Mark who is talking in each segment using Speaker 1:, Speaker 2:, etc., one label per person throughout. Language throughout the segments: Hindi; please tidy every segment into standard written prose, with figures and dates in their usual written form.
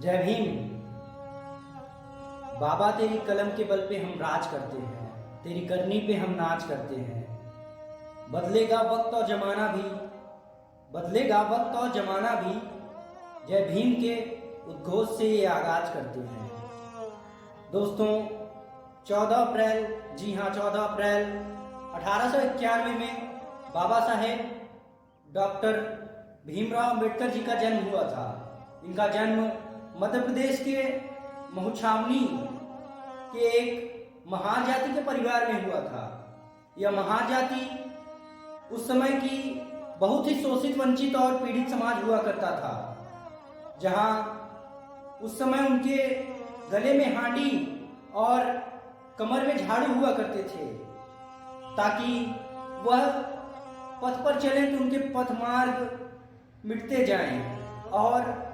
Speaker 1: जय भीम। बाबा तेरी कलम के बल पे हम राज करते हैं, तेरी करनी पे हम नाच करते हैं। बदलेगा वक्त और जमाना भी, बदलेगा वक्त और जमाना भी, जय भीम के उद्घोष से ये आगाज करते हैं। दोस्तों 14 अप्रैल, जी हाँ 14 अप्रैल 1891 में बाबा साहेब डॉक्टर भीमराव अम्बेडकर जी का जन्म हुआ था। इनका जन्म मध्य प्रदेश के महुछावनी के एक महार जाति के परिवार में हुआ था। यह महार जाति उस समय की बहुत ही शोषित, वंचित और पीड़ित समाज हुआ करता था, जहां उस समय उनके गले में हांडी और कमर में झाड़ू हुआ करते थे, ताकि वह पथ पर चलें तो उनके पथ मार्ग मिटते जाएं, और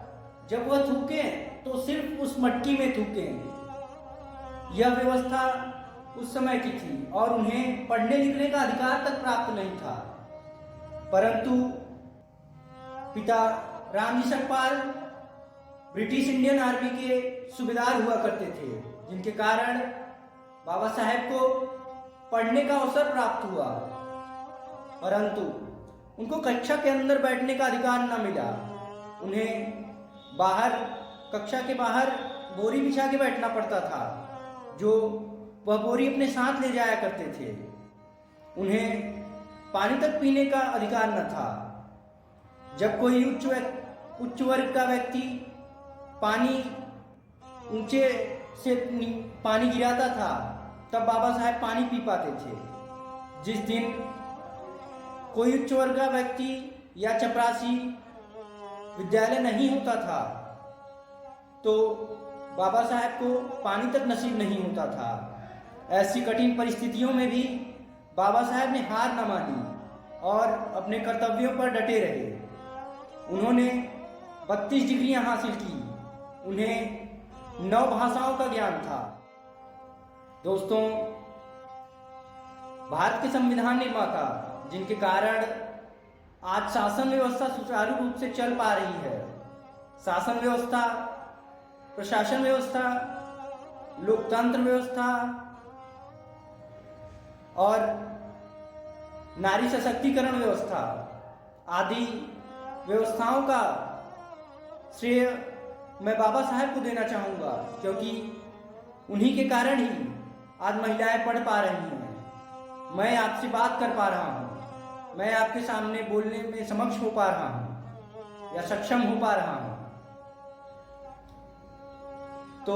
Speaker 1: जब वह थूकें तो सिर्फ उस मटकी में थूकें। यह व्यवस्था उस समय की थी और उन्हें पढ़ने लिखने का अधिकार तक प्राप्त नहीं था। परंतु पिता Ramji Sakpal British Indian army के सूबेदार हुआ करते थे, जिनके कारण बाबा साहेब को पढ़ने का अवसर प्राप्त हुआ, परंतु उनको कक्षा के अंदर बैठने का अधिकार न मिला। उन्हें बाहर, कक्षा के बाहर बोरी बिछा के बैठना पड़ता था, जो वह बोरी अपने साथ ले जाया करते थे। उन्हें पानी तक पीने का अधिकार न था। जब कोई उच्च वर्ग का व्यक्ति पानी ऊंचे से पानी गिराता था, तब बाबा साहेब पानी पी पाते थे। जिस दिन कोई उच्च वर्ग का व्यक्ति या चपरासी विद्यालय नहीं होता था, तो बाबा साहेब को पानी तक नसीब नहीं होता था। ऐसी कठिन परिस्थितियों में भी बाबा साहेब ने हार न मानी और अपने कर्तव्यों पर डटे रहे। उन्होंने 32 डिग्रियां हासिल की। उन्हें 9 भाषाओं का ज्ञान था। दोस्तों, भारत के संविधान निर्माता, जिनके कारण आज शासन व्यवस्था सुचारू रूप से चल पा रही है। शासन व्यवस्था, प्रशासन व्यवस्था, लोकतंत्र व्यवस्था और नारी सशक्तिकरण व्यवस्था आदि व्यवस्थाओं का श्रेय मैं बाबा साहेब को देना चाहूँगा, क्योंकि उन्हीं के कारण ही आज महिलाएं पढ़ पा रही हैं। मैं आपसे बात कर पा रहा हूँ, मैं आपके सामने बोलने में समक्ष हो पा रहा हूँ या सक्षम हो पा रहा हूँ। तो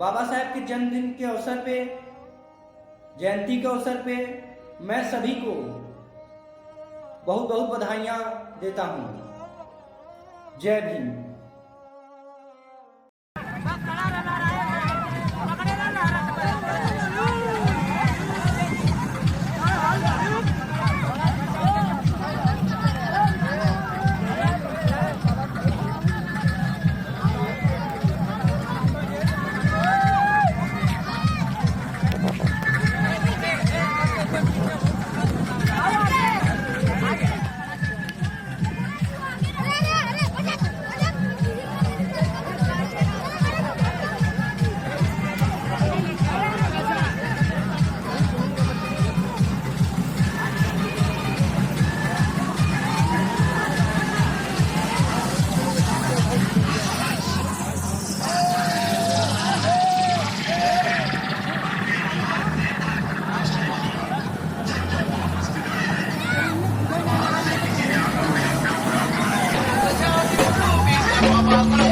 Speaker 1: बाबा साहेब के जन्मदिन के अवसर पे, जयंती के अवसर पे मैं सभी को बहुत बहुत बधाइयाँ देता हूँ। जय भीम।
Speaker 2: Bye.